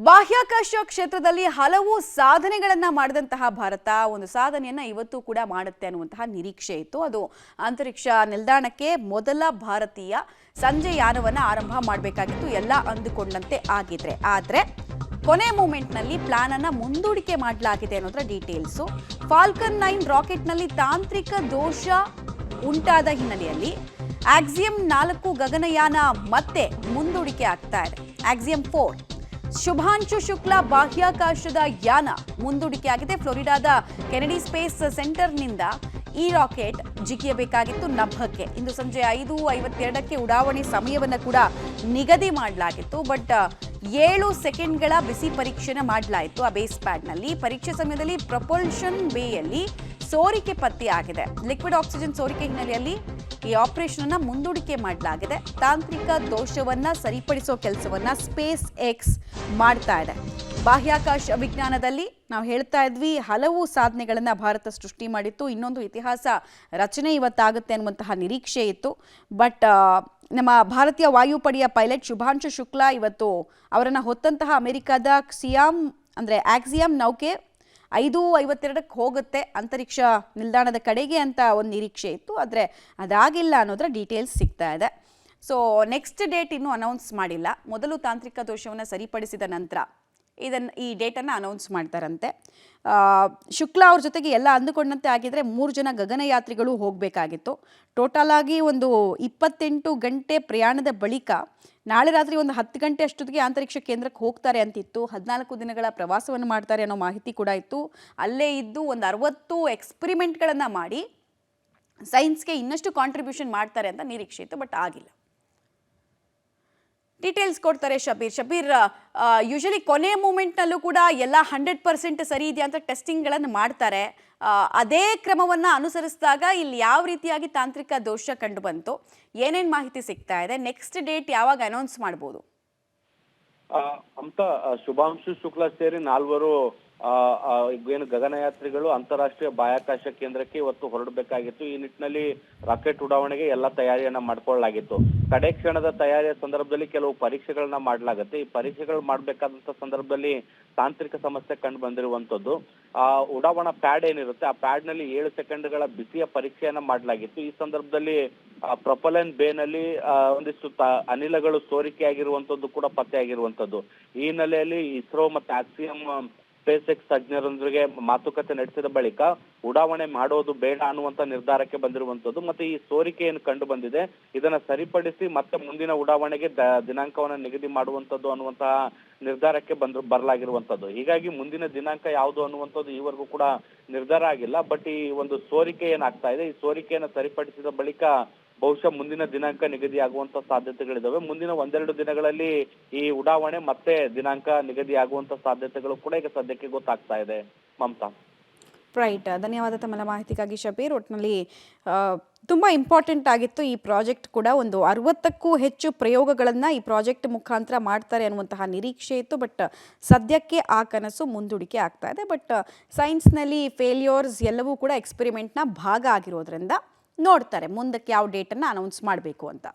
ಬಾಹ್ಯಾಕಾಶ ಕ್ಷೇತ್ರದಲ್ಲಿ ಹಲವು ಸಾಧನೆಗಳನ್ನ ಮಾಡಿದಂತಹ ಭಾರತ ಒಂದು ಸಾಧನೆಯನ್ನ ಇವತ್ತು ಕೂಡ ಮಾಡುತ್ತೆ ಅನ್ನುವಂತಹ ನಿರೀಕ್ಷೆ ಇತ್ತು. ಅದು ಅಂತರಿಕ್ಷ ನಿಲ್ದಾಣಕ್ಕೆ ಮೊದಲ ಭಾರತೀಯ ಸಂಜೆ ಯಾನವನ್ನ ಆರಂಭ ಮಾಡಬೇಕಾಗಿತ್ತು. ಎಲ್ಲ ಅಂದುಕೊಂಡಂತೆ ಆದ್ರೆ ಕೊನೆ ಮೂಮೆಂಟ್ನಲ್ಲಿ ಪ್ಲಾನ್ ಅನ್ನ ಮುಂದೂಡಿಕೆ ಮಾಡಲಾಗಿದೆ ಅನ್ನೋದರ ಡೀಟೇಲ್ಸ್. ಫಾಲ್ಕನ್ 9 ರಾಕೆಟ್ನಲ್ಲಿ ತಾಂತ್ರಿಕ ದೋಷ ಉಂಟಾದ ಹಿನ್ನೆಲೆಯಲ್ಲಿ ಆಕ್ಸಿಯಂ 4 ಗಗನಯಾನ ಮತ್ತೆ ಮುಂದೂಡಿಕೆ ಆಗ್ತಾ ಇದೆ. ಆಕ್ಸಿಯಂ 4 ಶುಭಾಂಶು ಶುಕ್ಲಾ ಬಾಹ್ಯಾಕಾಶದ ಯಾನ ಮುಂದೂಡಿಕೆಯಾಗಿದೆ. ಫ್ಲೋರಿಡಾದ ಕೆನೆಡಿ ಸ್ಪೇಸ್ ಸೆಂಟರ್ನಿಂದ ಈ ರಾಕೆಟ್ ಜಿಗಿಯಬೇಕಾಗಿತ್ತು ನಭಕ್ಕೆ. ಇಂದು ಸಂಜೆ 5:52ಕ್ಕೆ ಉಡಾವಣೆ ಸಮಯವನ್ನು ಕೂಡ ನಿಗದಿ ಮಾಡಲಾಗಿತ್ತು. ಬಟ್ 7 ಸೆಕೆಂಡ್ಗಳ ಬಿಸಿ ಪರೀಕ್ಷೆನ ಮಾಡಲಾಯಿತು ಆ ಬೇಸ್ ಪ್ಯಾಡ್ನಲ್ಲಿ. ಪರೀಕ್ಷೆ ಸಮಯದಲ್ಲಿ ಪ್ರೊಪಲ್ಷನ್ ಬೇಯಲ್ಲಿ ಸೋರಿಕೆ ಪತ್ತೆಯಾಗಿದೆ. ಲಿಕ್ವಿಡ್ ಆಕ್ಸಿಜನ್ ಸೋರಿಕೆ ಹಿನ್ನೆಲೆಯಲ್ಲಿ ಈ ಆಪರೇಷನ್ ಅನ್ನ ಮುಂದೂಡಿಕೆ ಮಾಡಲಾಗಿದೆ. ತಾಂತ್ರಿಕ ದೋಷವನ್ನ ಸರಿಪಡಿಸೋ ಕೆಲಸವನ್ನ ಸ್ಪೇಸ್ ಎಕ್ಸ್ ಮಾಡ್ತಾ ಇದೆ. ಬಾಹ್ಯಾಕಾಶ ವಿಜ್ಞಾನದಲ್ಲಿ ನಾವು ಹೇಳ್ತಾ ಇದ್ವಿ, ಹಲವು ಸಾಧನೆಗಳನ್ನ ಭಾರತ ಸೃಷ್ಟಿ ಮಾಡಿತ್ತು. ಇನ್ನೊಂದು ಇತಿಹಾಸ ರಚನೆ ಇವತ್ತಾಗುತ್ತೆ ಅನ್ನುವಂತಹ ನಿರೀಕ್ಷೆ ಇತ್ತು. ಬಟ್ ನಮ್ಮ ಭಾರತೀಯ ವಾಯುಪಡೆಯ ಪೈಲಟ್ ಶುಭಾಂಶು ಶುಕ್ಲಾ ಇವತ್ತು ಅವರನ್ನು ಹೊತ್ತಂತಹ ಅಮೆರಿಕದ ಆಕ್ಸಿಯಂ ನೌಕೆ 5:52ಕ್ಕೆ ಹೋಗುತ್ತೆ ಅಂತರಿಕ್ಷ ನಿಲ್ದಾಣದ ಕಡೆಗೆ ಅಂತ ಒಂದು ನಿರೀಕ್ಷೆ ಇತ್ತು. ಆದರೆ ಅದಾಗಿಲ್ಲ ಅನ್ನೋದರ ಡೀಟೇಲ್ಸ್ ಸಿಗ್ತಾ ಇದೆ. ಸೊ ನೆಕ್ಸ್ಟ್ ಡೇಟ್ ಇನ್ನೂ ಅನೌನ್ಸ್ ಮಾಡಿಲ್ಲ. ಮೊದಲು ತಾಂತ್ರಿಕ ದೋಷವನ್ನು ಸರಿಪಡಿಸಿದ ನಂತರ ಈ ಡೇಟನ್ನು ಅನೌನ್ಸ್ ಮಾಡ್ತಾರಂತೆ. ಶುಕ್ಲಾ ಅವ್ರ ಜೊತೆಗೆ ಎಲ್ಲ ಅಂದುಕೊಂಡಂತೆ ಆಗಿದ್ರೆ 3 ಜನ ಗಗನಯಾತ್ರಿಗಳು ಹೋಗಬೇಕಾಗಿತ್ತು. ಟೋಟಲ್ ಆಗಿ ಒಂದು 28 ಗಂಟೆ ಪ್ರಯಾಣದ ಬಳಿಕ ನಾಳೆ ರಾತ್ರಿ ಒಂದು 10 ಗಂಟೆ ಅಷ್ಟೊತ್ತಿಗೆ ಅಂತರಿಕ್ಷ ಕೇಂದ್ರಕ್ಕೆ ಹೋಗ್ತಾರೆ ಅಂತಿತ್ತು. 14 ದಿನಗಳ ಪ್ರವಾಸವನ್ನು ಮಾಡ್ತಾರೆ ಅನ್ನೋ ಮಾಹಿತಿ ಕೂಡ ಇತ್ತು. ಅಲ್ಲೇ ಇದ್ದು ಒಂದು 60 ಎಕ್ಸ್ಪರಿಮೆಂಟ್ಗಳನ್ನು ಮಾಡಿ ಸೈನ್ಸ್ಗೆ ಇನ್ನಷ್ಟು ಕಾಂಟ್ರಿಬ್ಯೂಷನ್ ಮಾಡ್ತಾರೆ ಅಂತ ನಿರೀಕ್ಷೆ ಇತ್ತು. ಬಟ್ ಆಗಿಲ್ಲ. ಡೀಟೇಲ್ಸ್ ಕೊಡ್ತಾರೆ ಶಬೀರ್. ಯೂಶಲಿ ಕೊನೆ ಮೂಮೆಂಟ್ನಲ್ಲೂ ಕೂಡ ಎಲ್ಲ 100% ಸರಿ ಇದೆಯಾ ಅಂತ ಟೆಸ್ಟಿಂಗ್ಗಳನ್ನು ಮಾಡ್ತಾರೆ. ಅದೇ ಕ್ರಮವನ್ನು ಅನುಸರಿಸಿದಾಗ ಇಲ್ಲಿ ಯಾವ ರೀತಿಯಾಗಿ ತಾಂತ್ರಿಕ ದೋಷ ಕಂಡು ಬಂತು, ಏನೇನು ಮಾಹಿತಿ ಸಿಗ್ತಾ ಇದೆ, ನೆಕ್ಸ್ಟ್ ಡೇಟ್ ಯಾವಾಗ ಅನೌನ್ಸ್ ಮಾಡ್ಬೋದು ಅಂತ ಶುಭಾಂಶು ಶುಕ್ಲಾ ಸೇರಿ 4 ಏನು ಗಗನಯಾತ್ರಿಗಳು ಅಂತಾರಾಷ್ಟ್ರೀಯ ಬಾಹ್ಯಾಕಾಶ ಕೇಂದ್ರಕ್ಕೆ ಇವತ್ತು ಹೊರಡಬೇಕಾಗಿತ್ತು. ಈ ನಿಟ್ಟಿನಲ್ಲಿ ರಾಕೆಟ್ ಉಡಾವಣೆಗೆ ಎಲ್ಲ ತಯಾರಿಯನ್ನ ಮಾಡ್ಕೊಳ್ಳಲಾಗಿತ್ತು. ಕಡೆ ಕ್ಷಣದ ತಯಾರಿಯ ಸಂದರ್ಭದಲ್ಲಿ ಕೆಲವು ಪರೀಕ್ಷೆಗಳನ್ನ ಮಾಡಲಾಗುತ್ತೆ. ಈ ಪರೀಕ್ಷೆಗಳು ಮಾಡಬೇಕಾದಂತ ಸಂದರ್ಭದಲ್ಲಿ ತಾಂತ್ರಿಕ ಸಮಸ್ಯೆ ಕಂಡು ಬಂದಿರುವಂತದ್ದು. ಉಡಾವಣಾ ಪ್ಯಾಡ್ ಏನಿರುತ್ತೆ ಆ ಪ್ಯಾಡ್ ನಲ್ಲಿ 7 ಸೆಕೆಂಡ್ಗಳ ಬಿಸಿಯ ಪರೀಕ್ಷೆಯನ್ನ ಮಾಡಲಾಗಿತ್ತು. ಈ ಸಂದರ್ಭದಲ್ಲಿ ಪ್ರೊಪಲನ್ ಬೇನಲ್ಲಿ ಒಂದಿಷ್ಟು ಅನಿಲಗಳು ಸೋರಿಕೆಯಾಗಿರುವಂತದ್ದು ಕೂಡ ಪತ್ತೆಯಾಗಿರುವಂತದ್ದು. ಈ ಹಿನ್ನೆಲೆಯಲ್ಲಿ ಇಸ್ರೋ ಮತ್ತೆ ಆಕ್ಸಿಯಂ ಸ್ಪೇಸ್ ಎಕ್ಸ್ ತಜ್ಞರೊಂದಿಗೆ ಮಾತುಕತೆ ನಡೆಸಿದ ಬಳಿಕ ಉಡಾವಣೆ ಮಾಡೋದು ಬೇಡ ಅನ್ನುವಂತ ನಿರ್ಧಾರಕ್ಕೆ ಬಂದಿರುವಂತದ್ದು. ಮತ್ತೆ ಈ ಸೋರಿಕೆ ಏನು ಕಂಡು ಬಂದಿದೆ ಇದನ್ನ ಸರಿಪಡಿಸಿ ಮತ್ತೆ ಮುಂದಿನ ಉಡಾವಣೆಗೆ ದಿನಾಂಕವನ್ನ ನಿಗದಿ ಮಾಡುವಂತದ್ದು ಅನ್ನುವಂತಹ ನಿರ್ಧಾರಕ್ಕೆ ಬರಲಾಗಿರುವಂತದ್ದು. ಹೀಗಾಗಿ ಮುಂದಿನ ದಿನಾಂಕ ಯಾವುದು ಅನ್ನುವಂಥದ್ದು ಈವರೆಗೂ ಕೂಡ ನಿರ್ಧಾರ ಆಗಿಲ್ಲ. ಬಟ್ ಈ ಒಂದು ಸೋರಿಕೆ ಏನಾಗ್ತಾ ಇದೆ, ಈ ಸೋರಿಕೆಯನ್ನು ಸರಿಪಡಿಸಿದ ಬಳಿಕ ಬಹುಶಃ ಮುಂದಿನ ದಿನಾಂಕ ನಿಗದಿ ಆಗುವಂತ ಸಾಧ್ಯತೆಗಳಿದಾವೆ. ಮುಂದಿನ 1-2 ದಿನಗಳಲ್ಲಿ ಈ ಉಡಾವಣೆ ಮತ್ತೆ ದಿನಾಂಕ ನಿಗದಿ ಆಗುವಂತ ಸಾಧ್ಯತೆಗಳು ಕೂಡ ಈಗ ಸದ್ಯಕ್ಕೆ ಗೊತ್ತಾಗ್ತಾ ಇದೆ. ಮಮತಾ. ರೈಟ್, ಧನ್ಯವಾದ ತಮ್ಮ ಮಾಹಿತಿಗಾಗಿ ಶಬೀರ್. ಒಟ್ಟಿನಲ್ಲಿ ತುಂಬ ಇಂಪಾರ್ಟೆಂಟ್ ಆಗಿತ್ತು ಈ ಪ್ರಾಜೆಕ್ಟ್ ಕೂಡ. ಒಂದು 60ಕ್ಕೂ ಹೆಚ್ಚು ಪ್ರಯೋಗಗಳನ್ನು ಈ ಪ್ರಾಜೆಕ್ಟ್ ಮುಖಾಂತರ ಮಾಡ್ತಾರೆ ಅನ್ನುವಂತಹ ನಿರೀಕ್ಷೆ ಇತ್ತು. ಬಟ್ ಸದ್ಯಕ್ಕೆ ಆ ಕನಸು ಮುಂದೂಡಿಕೆ ಆಗ್ತಾ ಇದೆ. ಬಟ್ ಸೈನ್ಸ್ನಲ್ಲಿ ಫೇಲ್ಯೂರ್ಸ್ ಎಲ್ಲವೂ ಕೂಡ ಎಕ್ಸ್ಪೆರಿಮೆಂಟ್ನ ಭಾಗ ಆಗಿರೋದ್ರಿಂದ ನೋಡ್ತಾರೆ ಮುಂದಕ್ಕೆ ಯಾವ ಡೇಟನ್ನು ಅನೌನ್ಸ್ ಮಾಡಬೇಕು ಅಂತ.